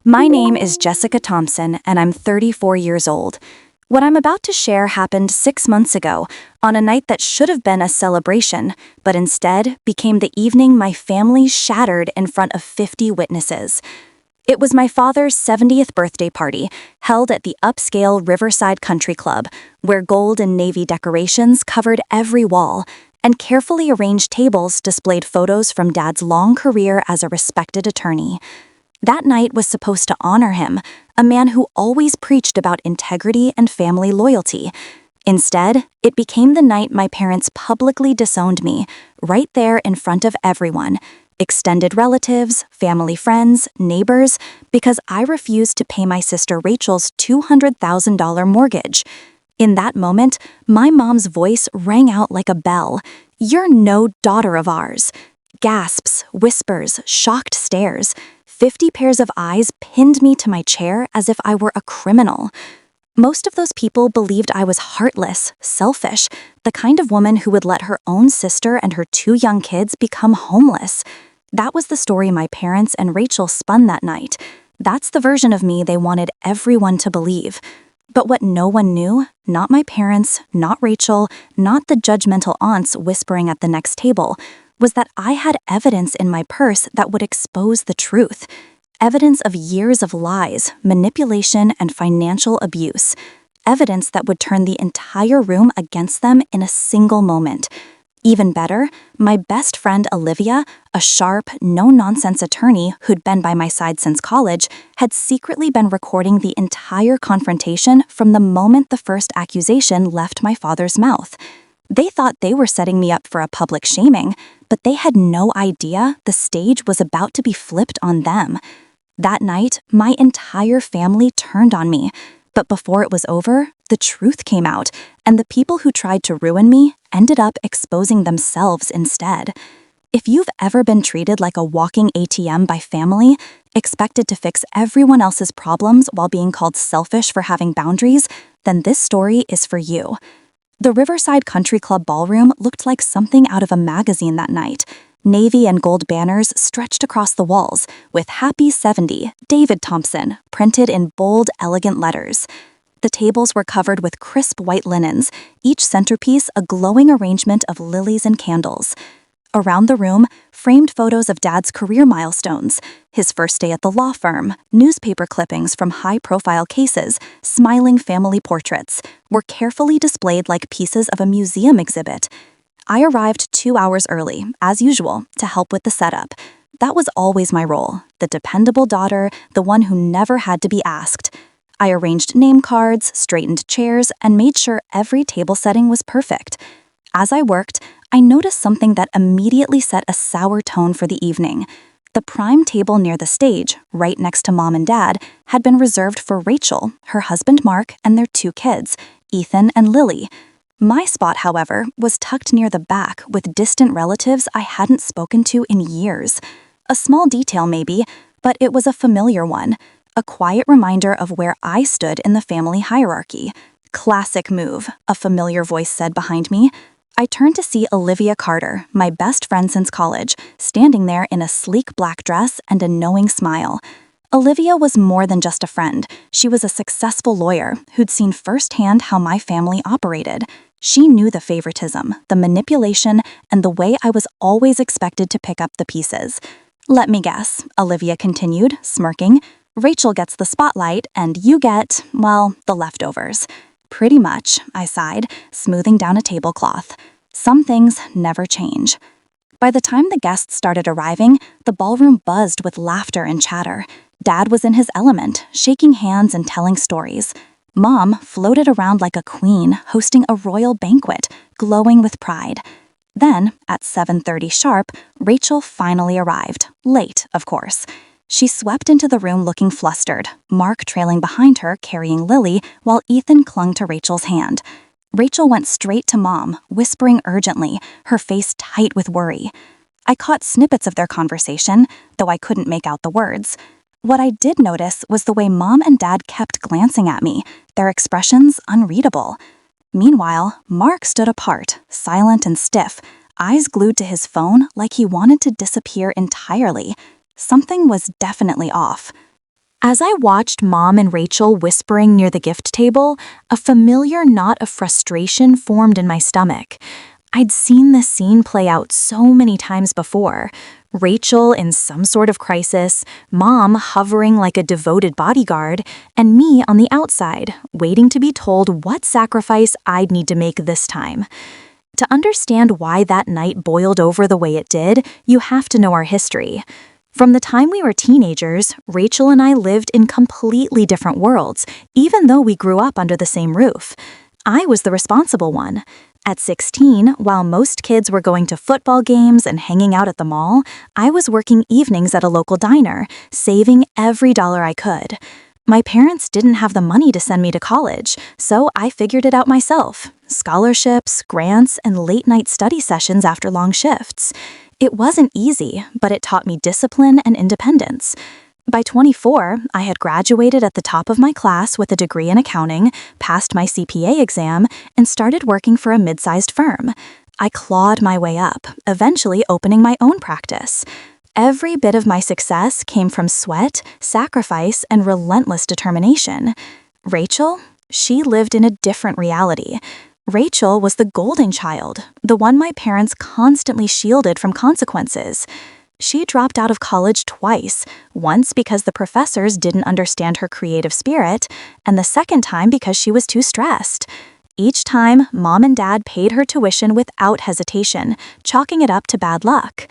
My name is Jessica Thompson, and I'm 34 years old. What I'm about to share happened 6 months ago, on a night that should have been a celebration, but instead became the evening my family shattered in front of 50 witnesses. It was my father's 70th birthday party, held at the upscale Riverside Country Club, where gold and navy decorations covered every wall, and carefully arranged tables displayed photos from Dad's long career as a respected attorney. That night was supposed to honor him, a man who always preached about integrity and family loyalty. Instead, it became the night my parents publicly disowned me, right there in front of everyone, extended relatives, family friends, neighbors, because I refused to pay my sister Rachel's $200,000 mortgage. In that moment, my mom's voice rang out like a bell. "You're no daughter of ours." Gasps, whispers, shocked stares. 50 pairs of eyes pinned me to my chair as if I were a criminal. Most of those people believed I was heartless, selfish, the kind of woman who would let her own sister and her 2 young kids become homeless. That was the story my parents and Rachel spun that night. That's the version of me they wanted everyone to believe. But what no one knew, not my parents, not Rachel, not the judgmental aunts whispering at the next table, was that I had evidence in my purse that would expose the truth. Evidence of years of lies, manipulation, and financial abuse. Evidence that would turn the entire room against them in a single moment. Even better, my best friend Olivia, a sharp, no-nonsense attorney who'd been by my side since college, had secretly been recording the entire confrontation from the moment the first accusation left my father's mouth. They thought they were setting me up for a public shaming, but they had no idea the stage was about to be flipped on them. That night, my entire family turned on me, but before it was over, the truth came out, and the people who tried to ruin me ended up exposing themselves instead. If you've ever been treated like a walking ATM by family, expected to fix everyone else's problems while being called selfish for having boundaries, then this story is for you. The Riverside Country Club ballroom looked like something out of a magazine that night. Navy and gold banners stretched across the walls, with Happy 70, David Thompson, printed in bold, elegant letters. The tables were covered with crisp white linens, each centerpiece a glowing arrangement of lilies and candles. Around the room, framed photos of Dad's career milestones, his first day at the law firm, newspaper clippings from high-profile cases, smiling family portraits, were carefully displayed like pieces of a museum exhibit. I arrived 2 hours early, as usual, to help with the setup. That was always my role, the dependable daughter, the one who never had to be asked. I arranged name cards, straightened chairs, and made sure every table setting was perfect. As I worked, I noticed something that immediately set a sour tone for the evening. The prime table near the stage, right next to Mom and Dad, had been reserved for Rachel, her husband Mark, and their 2 kids, Ethan and Lily. My spot, however, was tucked near the back with distant relatives I hadn't spoken to in years. A small detail maybe, but it was a familiar one, a quiet reminder of where I stood in the family hierarchy. "Classic move," a familiar voice said behind me. I turned to see Olivia Carter, my best friend since college, standing there in a sleek black dress and a knowing smile. Olivia was more than just a friend. She was a successful lawyer who'd seen firsthand how my family operated. She knew the favoritism, the manipulation, and the way I was always expected to pick up the pieces. "Let me guess," Olivia continued, smirking. "Rachel gets the spotlight, and you get, well, the leftovers." "Pretty much," I sighed, smoothing down a tablecloth. Some things never change. By the time the guests started arriving, the ballroom buzzed with laughter and chatter. Dad was in his element, shaking hands and telling stories. Mom floated around like a queen, hosting a royal banquet, glowing with pride. Then, at 7:30 sharp, Rachel finally arrived, late, of course. She swept into the room looking flustered, Mark trailing behind her carrying Lily, while Ethan clung to Rachel's hand. Rachel went straight to Mom, whispering urgently, her face tight with worry. I caught snippets of their conversation, though I couldn't make out the words. What I did notice was the way Mom and Dad kept glancing at me, their expressions unreadable. Meanwhile, Mark stood apart, silent and stiff, eyes glued to his phone like he wanted to disappear entirely. Something was definitely off. As I watched Mom and Rachel whispering near the gift table, a familiar knot of frustration formed in my stomach. I'd seen this scene play out so many times before. Rachel in some sort of crisis, Mom hovering like a devoted bodyguard, and me on the outside, waiting to be told what sacrifice I'd need to make this time. To understand why that night boiled over the way it did, you have to know our history. From the time we were teenagers, Rachel and I lived in completely different worlds, even though we grew up under the same roof. I was the responsible one. At 16, while most kids were going to football games and hanging out at the mall, I was working evenings at a local diner, saving every dollar I could. My parents didn't have the money to send me to college, so I figured it out myself. Scholarships, grants, and late-night study sessions after long shifts. It wasn't easy, but it taught me discipline and independence. By 24, I had graduated at the top of my class with a degree in accounting, passed my CPA exam, and started working for a mid-sized firm. I clawed my way up, eventually opening my own practice. Every bit of my success came from sweat, sacrifice, and relentless determination. Rachel, she lived in a different reality. Rachel was the golden child, the one my parents constantly shielded from consequences. She dropped out of college twice, once because the professors didn't understand her creative spirit, and the second time because she was too stressed. Each time, Mom and Dad paid her tuition without hesitation, chalking it up to bad luck.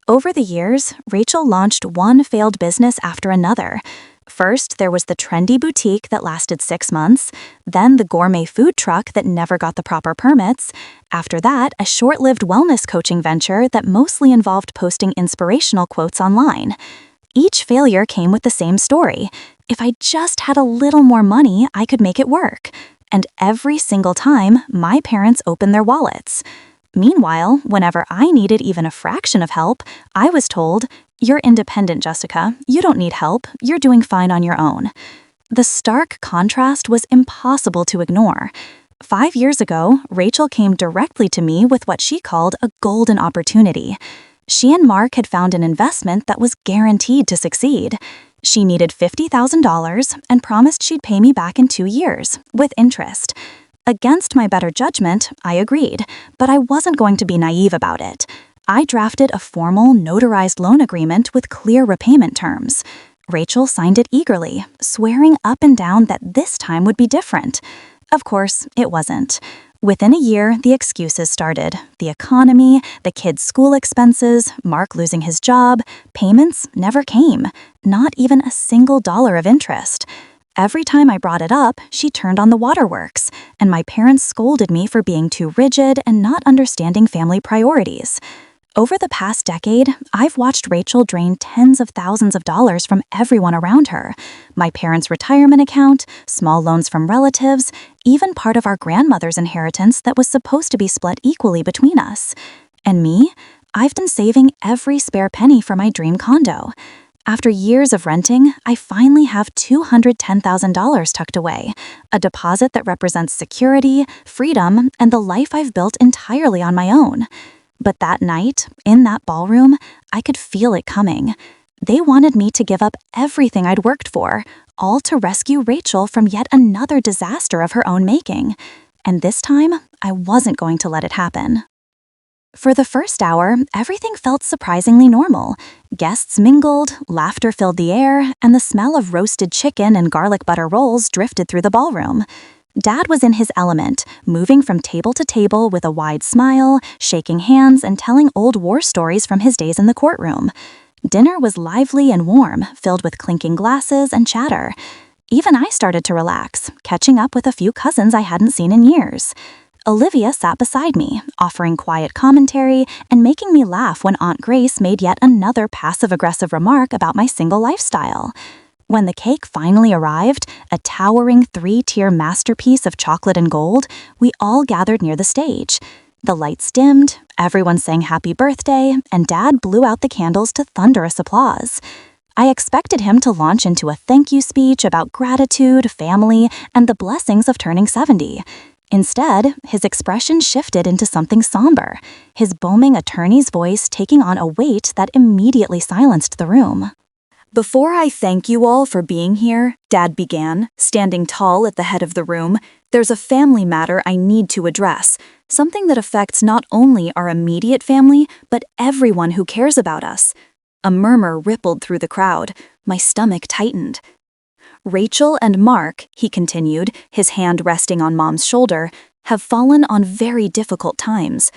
Over the years, Rachel launched one failed business after another. First, there was the trendy boutique that lasted 6 months, then the gourmet food truck that never got the proper permits. After that, a short-lived wellness coaching venture that mostly involved posting inspirational quotes online. Each failure came with the same story. If I just had a little more money, I could make it work. And every single time, my parents opened their wallets. Meanwhile, whenever I needed even a fraction of help, I was told, "You're independent, Jessica. You don't need help. You're doing fine on your own." The stark contrast was impossible to ignore. 5 years ago, Rachel came directly to me with what she called a golden opportunity. She and Mark had found an investment that was guaranteed to succeed. She needed $50,000 and promised she'd pay me back in 2 years, with interest. Against my better judgment, I agreed, but I wasn't going to be naive about it. I drafted a formal, notarized loan agreement with clear repayment terms. Rachel signed it eagerly, swearing up and down that this time would be different. Of course, it wasn't. Within a year, the excuses started. The economy, the kids' school expenses, Mark losing his job, payments never came. Not even a single dollar of interest. Every time I brought it up, she turned on the waterworks, and my parents scolded me for being too rigid and not understanding family priorities. Over the past decade, I've watched Rachel drain tens of thousands of dollars from everyone around her. My parents' retirement account, small loans from relatives, even part of our grandmother's inheritance that was supposed to be split equally between us. And me? I've been saving every spare penny for my dream condo. After years of renting, I finally have $210,000 tucked away, a deposit that represents security, freedom, and the life I've built entirely on my own. But that night, in that ballroom, I could feel it coming. They wanted me to give up everything I'd worked for, all to rescue Rachel from yet another disaster of her own making. And this time, I wasn't going to let it happen. For the first hour, everything felt surprisingly normal. Guests mingled, laughter filled the air, and the smell of roasted chicken and garlic butter rolls drifted through the ballroom. Dad was in his element, moving from table to table with a wide smile, shaking hands, and telling old war stories from his days in the courtroom. Dinner was lively and warm, filled with clinking glasses and chatter. Even I started to relax, catching up with a few cousins I hadn't seen in years. Olivia sat beside me, offering quiet commentary and making me laugh when Aunt Grace made yet another passive-aggressive remark about my single lifestyle. When the cake finally arrived, a towering 3-tier masterpiece of chocolate and gold, we all gathered near the stage. The lights dimmed, everyone sang happy birthday, and Dad blew out the candles to thunderous applause. I expected him to launch into a thank you speech about gratitude, family, and the blessings of turning 70. Instead, his expression shifted into something somber, his booming attorney's voice taking on a weight that immediately silenced the room. Before I thank you all for being here, Dad began, standing tall at the head of the room, there's a family matter I need to address, something that affects not only our immediate family, but everyone who cares about us. A murmur rippled through the crowd. My stomach tightened. Rachel and Mark, he continued, his hand resting on Mom's shoulder, have fallen on very difficult times.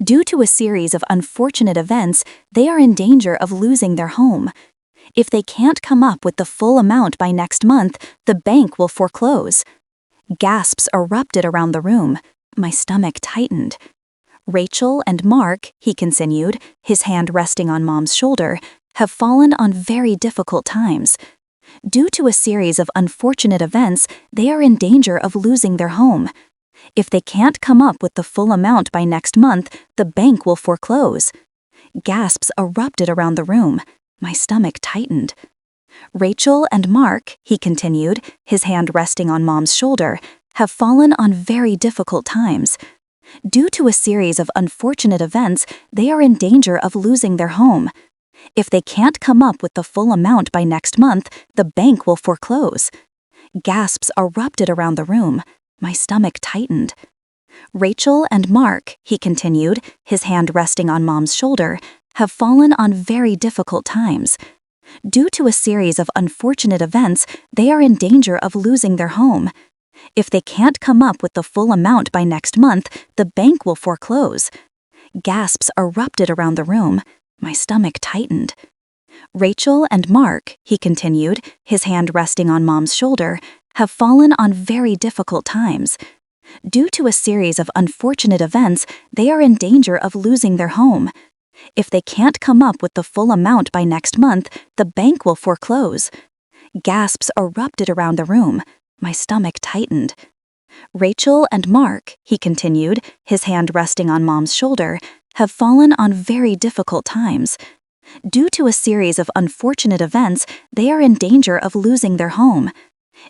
Due to a series of unfortunate events, they are in danger of losing their home. If they can't come up with the full amount by next month, the bank will foreclose. Gasps erupted around the room. My stomach tightened. Rachel and Mark, he continued, his hand resting on Mom's shoulder, have fallen on very difficult times. Due to a series of unfortunate events, they are in danger of losing their home. If they can't come up with the full amount by next month, the bank will foreclose. Gasps erupted around the room. My stomach tightened. Rachel and Mark, he continued, his hand resting on Mom's shoulder, have fallen on very difficult times. Due to a series of unfortunate events, they are in danger of losing their home. If they can't come up with the full amount by next month, the bank will foreclose. Gasps erupted around the room. My stomach tightened. Rachel and Mark, he continued, his hand resting on Mom's shoulder, have fallen on very difficult times. Due to a series of unfortunate events, they are in danger of losing their home. If they can't come up with the full amount by next month, the bank will foreclose. Gasps erupted around the room. My stomach tightened. Rachel and Mark, he continued, his hand resting on Mom's shoulder, have fallen on very difficult times. Due to a series of unfortunate events, they are in danger of losing their home. If they can't come up with the full amount by next month, the bank will foreclose. Gasps erupted around the room. My stomach tightened. Rachel and Mark, he continued, his hand resting on Mom's shoulder, have fallen on very difficult times. Due to a series of unfortunate events, they are in danger of losing their home.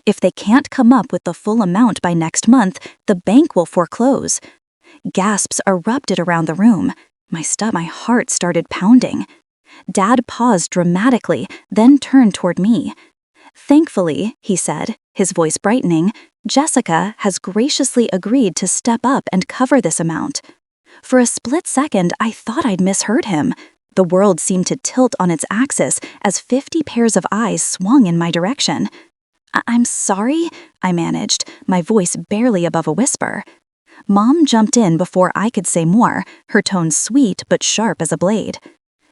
If they can't come up with the full amount by next month, the bank will foreclose. Gasps erupted around the room. My heart started pounding. Dad paused dramatically, then turned toward me. Thankfully, he said, his voice brightening, Jessica has graciously agreed to step up and cover this amount. For a split second, I thought I'd misheard him. The world seemed to tilt on its axis as 50 pairs of eyes swung in my direction. I'm sorry, I managed, my voice barely above a whisper. Mom jumped in before I could say more, her tone sweet but sharp as a blade.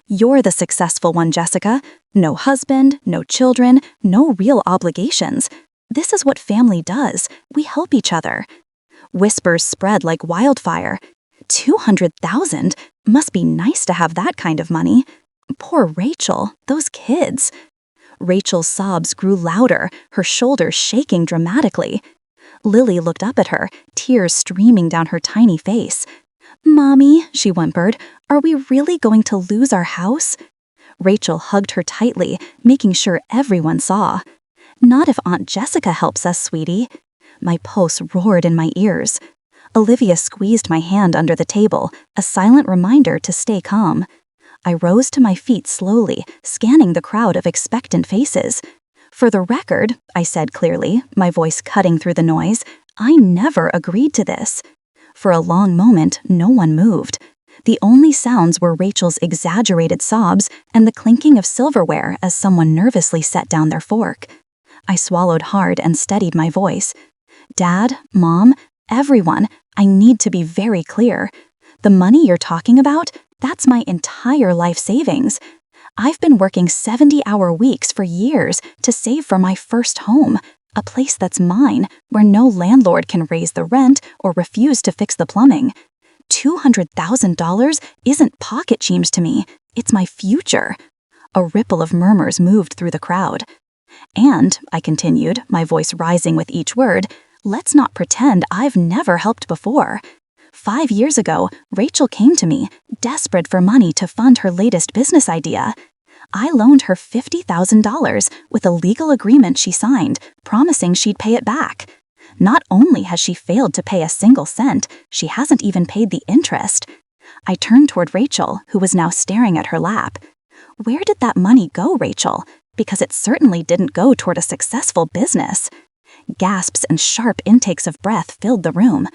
You're the successful one, Jessica. No husband, no children, no real obligations. This is what family does. We help each other. Whispers spread like wildfire. 200,000? Must be nice to have that kind of money. Poor Rachel, those kids. Rachel's sobs grew louder, her shoulders shaking dramatically. Lily looked up at her, tears streaming down her tiny face. Mommy, she whimpered, are we really going to lose our house? Rachel hugged her tightly, making sure everyone saw. Not if Aunt Jessica helps us, sweetie. My pulse roared in my ears. Olivia squeezed my hand under the table, a silent reminder to stay calm. I rose to my feet slowly, scanning the crowd of expectant faces. For the record, I said clearly, my voice cutting through the noise, I never agreed to this. For a long moment, no one moved. The only sounds were Rachel's exaggerated sobs and the clinking of silverware as someone nervously set down their fork. I swallowed hard and steadied my voice. Dad, Mom, everyone, I need to be very clear. The money you're talking about, that's my entire life savings. I've been working 70-hour weeks for years to save for my first home, a place that's mine, where no landlord can raise the rent or refuse to fix the plumbing. $200,000 isn't pocket change to me, it's my future. A ripple of murmurs moved through the crowd. And, I continued, my voice rising with each word, let's not pretend I've never helped before. 5 years ago, Rachel came to me, desperate for money to fund her latest business idea. I loaned her $50,000 with a legal agreement she signed, promising she'd pay it back. Not only has she failed to pay a single cent, she hasn't even paid the interest. I turned toward Rachel, who was now staring at her lap. Where did that money go, Rachel? because it certainly didn't go toward a successful business. Gasps and sharp intakes of breath filled the room.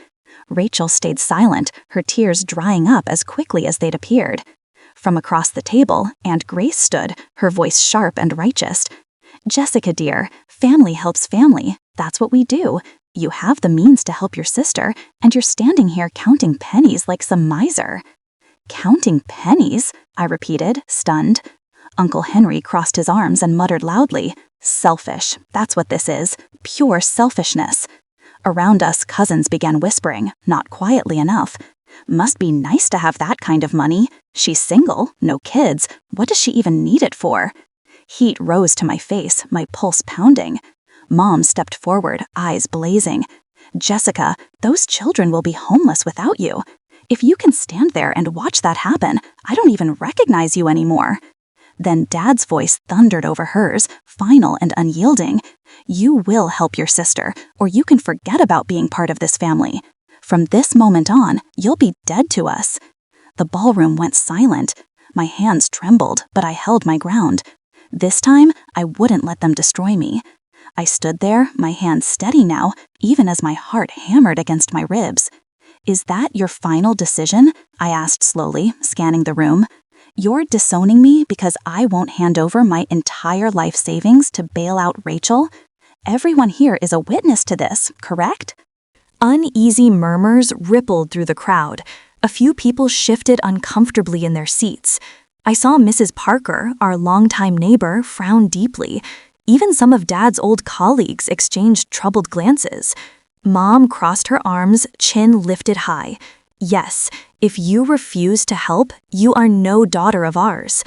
Rachel stayed silent, her tears drying up as quickly as they'd appeared. From across the table, Aunt Grace stood, her voice sharp and righteous. "Jessica, dear, family helps family. That's what we do. You have the means to help your sister, and you're standing here counting pennies like some miser." "Counting pennies?" I repeated, stunned. Uncle Henry crossed his arms and muttered loudly, "Selfish, that's what this is. Pure selfishness." Around us, cousins began whispering, not quietly enough. "Must be nice to have that kind of money. She's single, no kids. What does she even need it for?" Heat rose to my face, my pulse pounding. Mom stepped forward, eyes blazing. "Jessica, those children will be homeless without you. If you can stand there and watch that happen, I don't even recognize you anymore." Then Dad's voice thundered over hers, final and unyielding. "You will help your sister, or you can forget about being part of this family. From this moment on, you'll be dead to us." The ballroom went silent. My hands trembled, but I held my ground. This time, I wouldn't let them destroy me. I stood there, my hands steady now, even as my heart hammered against my ribs. "Is that your final decision?" I asked slowly, scanning the room. "You're disowning me because I won't hand over my entire life savings to bail out Rachel? Everyone here is a witness to this, correct?" Uneasy murmurs rippled through the crowd. A few people shifted uncomfortably in their seats. I saw Mrs. Parker, our longtime neighbor, frown deeply. Even some of Dad's old colleagues exchanged troubled glances. Mom crossed her arms, chin lifted high. "Yes, if you refuse to help, you are no daughter of ours."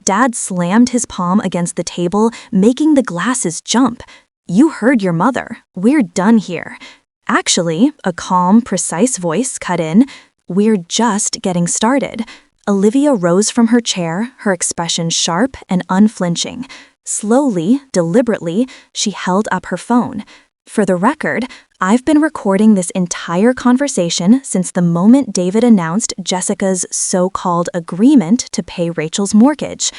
Dad slammed his palm against the table, making the glasses jump. "You heard your mother. We're done here." Actually, a calm, precise voice cut in. "We're just getting started." Olivia rose from her chair, her expression sharp and unflinching. Slowly, deliberately, she held up her phone. "For the record, I've been recording this entire conversation since the moment David announced Jessica's so-called agreement to pay Rachel's mortgage."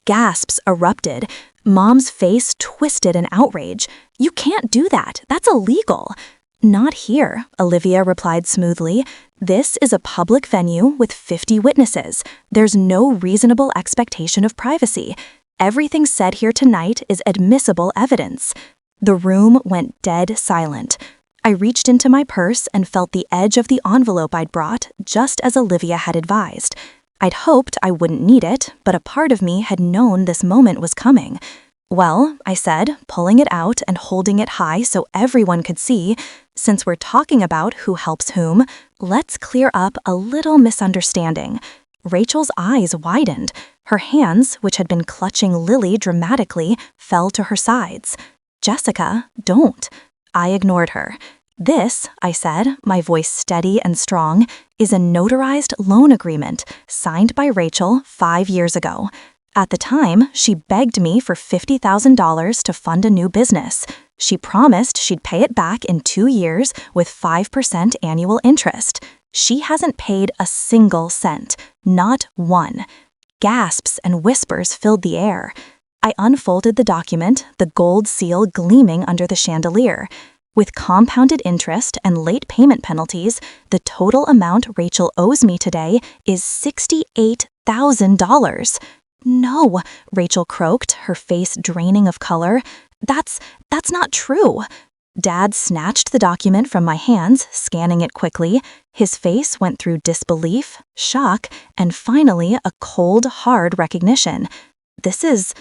Gasps erupted. Mom's face twisted in outrage. "You can't do that. That's illegal." "Not here," Olivia replied smoothly. "This is a public venue with 50 witnesses. There's no reasonable expectation of privacy. Everything said here tonight is admissible evidence." The room went dead silent. I reached into my purse and felt the edge of the envelope I'd brought, just as Olivia had advised. I'd hoped I wouldn't need it, but a part of me had known this moment was coming. "Well," I said, pulling it out and holding it high so everyone could see, "since we're talking about who helps whom, let's clear up a little misunderstanding." Rachel's eyes widened. Her hands, which had been clutching Lily dramatically, fell to her sides. "Jessica, don't." I ignored her. "This," I said, my voice steady and strong, "is a notarized loan agreement signed by Rachel 5 years ago. At the time, she begged me for $50,000 to fund a new business. She promised she'd pay it back in 2 years with 5% annual interest. She hasn't paid a single cent, not one." Gasps and whispers filled the air. I unfolded the document, the gold seal gleaming under the chandelier. With compounded interest and late payment penalties, the total amount Rachel owes me today is $68,000. "No," Rachel croaked, her face draining of color. That's not true." Dad snatched the document from my hands, scanning it quickly. His face went through disbelief, shock, and finally a cold, hard recognition. "This is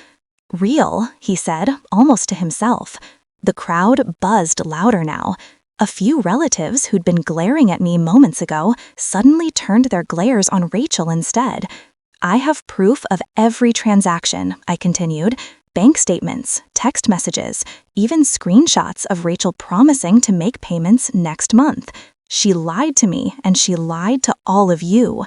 real," he said, almost to himself. The crowd buzzed louder now. A few relatives who'd been glaring at me moments ago suddenly turned their glares on Rachel instead. "I have proof of every transaction," I continued. "Bank statements, text messages, even screenshots of Rachel promising to make payments next month. She lied to me, and she lied to all of you."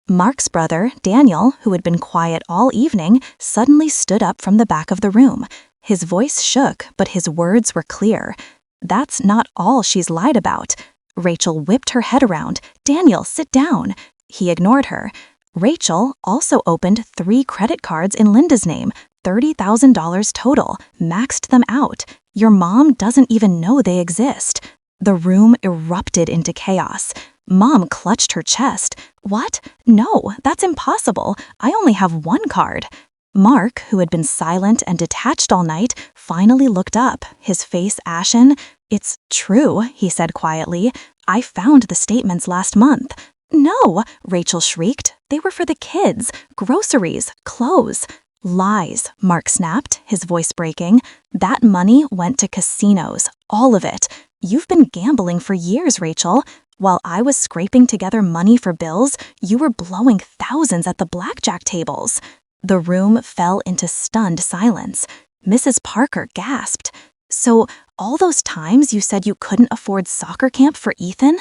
Mark's brother, Daniel, who had been quiet all evening, suddenly stood up from the back of the room. His voice shook, but his words were clear. "That's not all she's lied about." Rachel whipped her head around. "Daniel, sit down." He ignored her. Rachel also opened 3 credit cards in Linda's name, $30,000 total, maxed them out. Your mom doesn't even know they exist. The room erupted into chaos. Mom clutched her chest. What? No, that's impossible. I only have 1 card. Mark, who had been silent and detached all night, finally looked up, his face ashen. It's true, he said quietly. I found the statements last month. No, Rachel shrieked. They were for the kids, groceries, clothes. Lies, Mark snapped, his voice breaking. That money went to casinos, all of it. You've been gambling for years, Rachel. While I was scraping together money for bills, you were blowing thousands at the blackjack tables. The room fell into stunned silence. Mrs. Parker gasped. So, all those times you said you couldn't afford soccer camp for Ethan?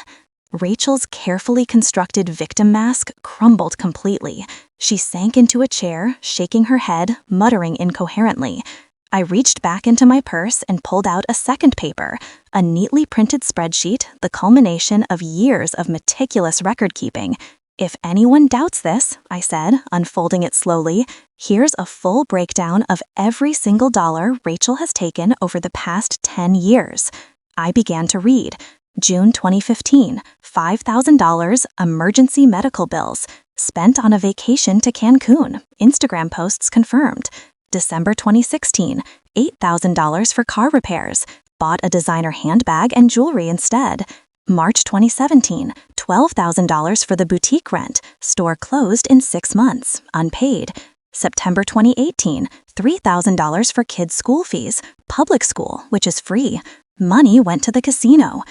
Rachel's carefully constructed victim mask crumbled completely. She sank into a chair, shaking her head, muttering incoherently. I reached back into my purse and pulled out a second paper, a neatly printed spreadsheet, the culmination of years of meticulous record-keeping. If anyone doubts this, I said, unfolding it slowly, here's a full breakdown of every single dollar Rachel has taken over the past 10 years. I began to read. June 2015, $5,000 emergency medical bills, spent on a vacation to Cancun, Instagram posts confirmed. December 2016, $8,000 for car repairs, bought a designer handbag and jewelry instead. March 2017, $12,000 for the boutique rent, store closed in 6 months, unpaid. September 2018, $3,000 for kids' school fees, public school, which is free. Money went to the casino.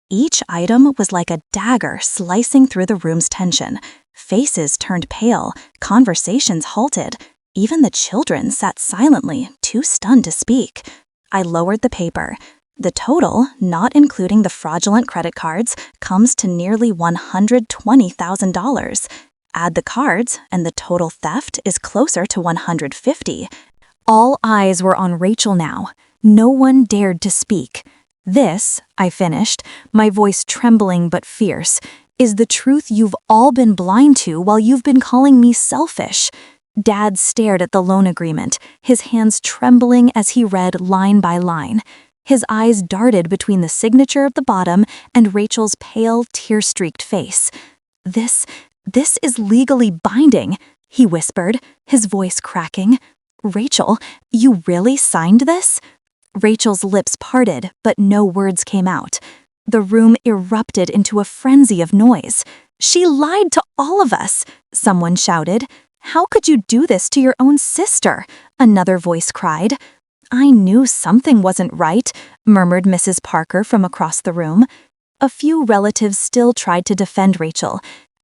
Each item was like a dagger slicing through the room's tension. Faces turned pale, conversations halted. Even the children sat silently, too stunned to speak. I lowered the paper. The total, not including the fraudulent credit cards, comes to nearly $120,000. Add the cards, and the total theft is closer to $150,000. All eyes were on Rachel now. No one dared to speak. This, I finished, my voice trembling but fierce, is the truth you've all been blind to while you've been calling me selfish. Dad stared at the loan agreement, his hands trembling as he read line by line. His eyes darted between the signature at the bottom and Rachel's pale, tear-streaked face. This is legally binding, he whispered, his voice cracking. Rachel, you really signed this? Rachel's lips parted, but no words came out. The room erupted into a frenzy of noise. She lied to all of us, someone shouted. How could you do this to your own sister? Another voice cried. I knew something wasn't right, murmured Mrs. Parker from across the room. A few relatives still tried to defend Rachel.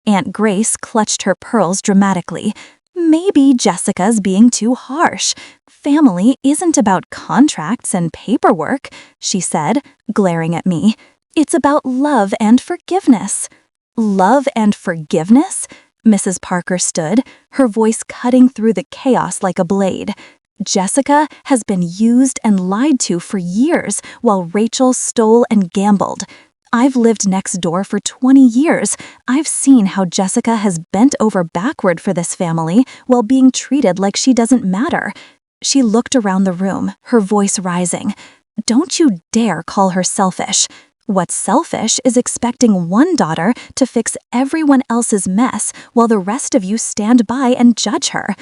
Aunt Grace clutched her pearls dramatically. Maybe Jessica's being too harsh. Family isn't about contracts and paperwork, she said, glaring at me. It's about love and forgiveness. Love and forgiveness? Mrs. Parker stood, her voice cutting through the chaos like a blade. Jessica has been used and lied to for years while Rachel stole and gambled. I've lived next door for 20 years. I've seen how Jessica has bent over backward for this family while being treated like she doesn't matter. She looked around the room, her voice rising. Don't you dare call her selfish. What's selfish is expecting one daughter to fix everyone else's mess while the rest of you stand by and judge her.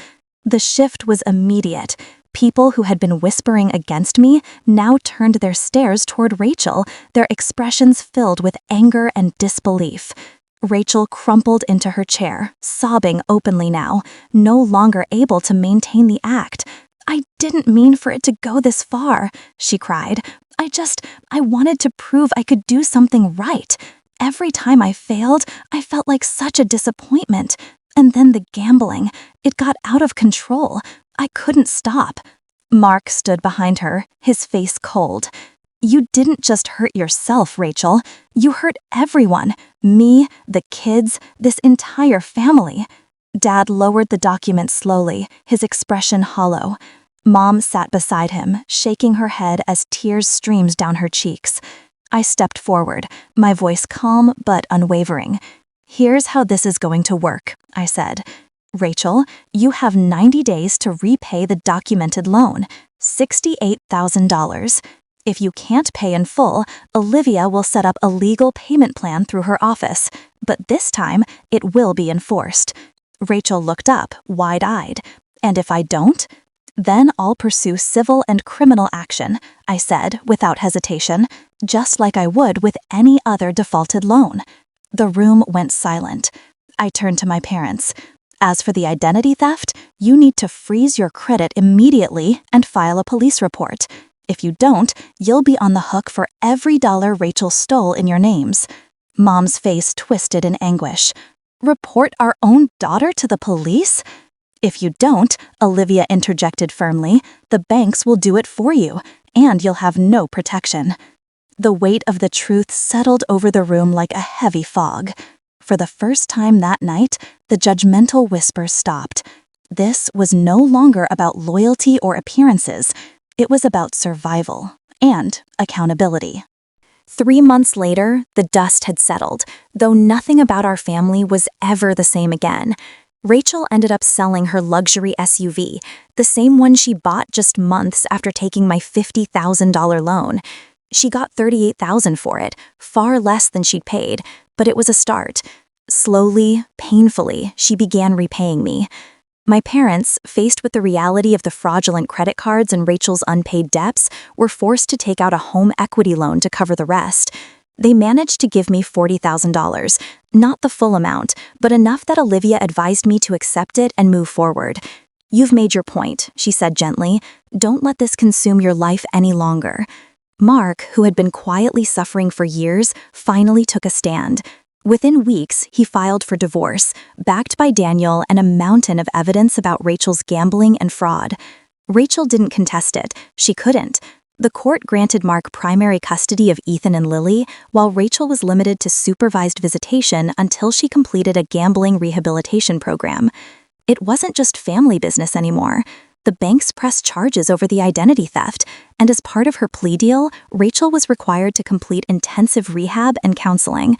The shift was immediate. People who had been whispering against me now turned their stares toward Rachel, their expressions filled with anger and disbelief. Rachel crumpled into her chair, sobbing openly now, no longer able to maintain the act. I didn't mean for it to go this far, she cried. I wanted to prove I could do something right. Every time I failed, I felt like such a disappointment. And then the gambling, it got out of control. I couldn't stop. Mark stood behind her, his face cold. You didn't just hurt yourself, Rachel. You hurt everyone. Me, the kids, this entire family. Dad lowered the document slowly, his expression hollow. Mom sat beside him, shaking her head as tears streamed down her cheeks. I stepped forward, my voice calm but unwavering. Here's how this is going to work, I said. Rachel, you have 90 days to repay the documented loan, $68,000. If you can't pay in full, Olivia will set up a legal payment plan through her office, but this time it will be enforced. Rachel looked up, wide-eyed. And if I don't? Then I'll pursue civil and criminal action, I said without hesitation, just like I would with any other defaulted loan. The room went silent. I turned to my parents. As for the identity theft, you need to freeze your credit immediately and file a police report. If you don't, you'll be on the hook for every dollar Rachel stole in your names. Mom's face twisted in anguish. Report our own daughter to the police? If you don't, Olivia interjected firmly, the banks will do it for you, and you'll have no protection. The weight of the truth settled over the room like a heavy fog. For the first time that night, the judgmental whispers stopped. This was no longer about loyalty or appearances. It was about survival and accountability. 3 months later, the dust had settled, though nothing about our family was ever the same again. Rachel ended up selling her luxury SUV, the same one she bought just months after taking my $50,000 loan. She got $38,000 for it, far less than she'd paid, but it was a start. Slowly, painfully, she began repaying me. My parents, faced with the reality of the fraudulent credit cards and Rachel's unpaid debts, were forced to take out a home equity loan to cover the rest. They managed to give me $40,000, not the full amount, but enough that Olivia advised me to accept it and move forward. "You've made your point," she said gently. "Don't let this consume your life any longer." Mark, who had been quietly suffering for years, finally took a stand. Within weeks, he filed for divorce, backed by Daniel and a mountain of evidence about Rachel's gambling and fraud. Rachel didn't contest it. She couldn't. The court granted Mark primary custody of Ethan and Lily, while Rachel was limited to supervised visitation until she completed a gambling rehabilitation program. It wasn't just family business anymore. The banks pressed charges over the identity theft, and as part of her plea deal, Rachel was required to complete intensive rehab and counseling.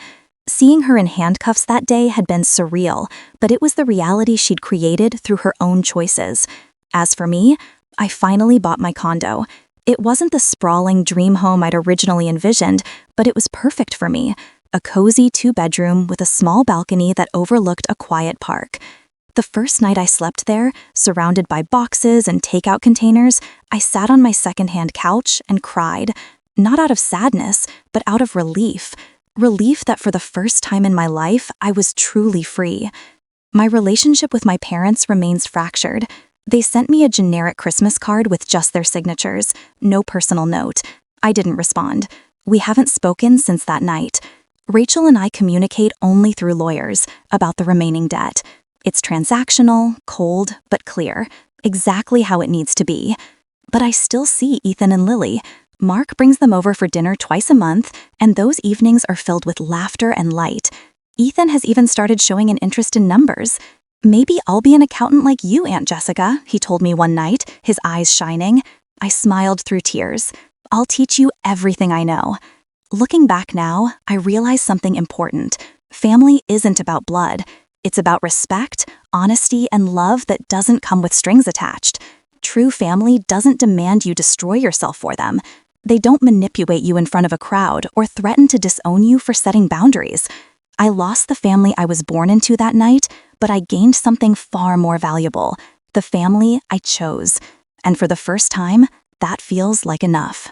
Seeing her in handcuffs that day had been surreal, but it was the reality she'd created through her own choices. As for me, I finally bought my condo. It wasn't the sprawling dream home I'd originally envisioned, but it was perfect for me. A cozy 2-bedroom with a small balcony that overlooked a quiet park. The first night I slept there, surrounded by boxes and takeout containers, I sat on my secondhand couch and cried, not out of sadness, but out of relief. Relief that for the first time in my life, I was truly free. My relationship with my parents remains fractured. They sent me a generic Christmas card with just their signatures, no personal note. I didn't respond. We haven't spoken since that night. Rachel and I communicate only through lawyers about the remaining debt. It's transactional, cold, but clear, exactly how it needs to be. But I still see Ethan and Lily. Mark brings them over for dinner twice a month, and those evenings are filled with laughter and light. Ethan has even started showing an interest in numbers. "Maybe I'll be an accountant like you, Aunt Jessica," he told me one night, his eyes shining. I smiled through tears. "I'll teach you everything I know." Looking back now, I realize something important. Family isn't about blood. It's about respect, honesty, and love that doesn't come with strings attached. True family doesn't demand you destroy yourself for them. They don't manipulate you in front of a crowd or threaten to disown you for setting boundaries. I lost the family I was born into that night, but I gained something far more valuable, the family I chose. And for the first time, that feels like enough.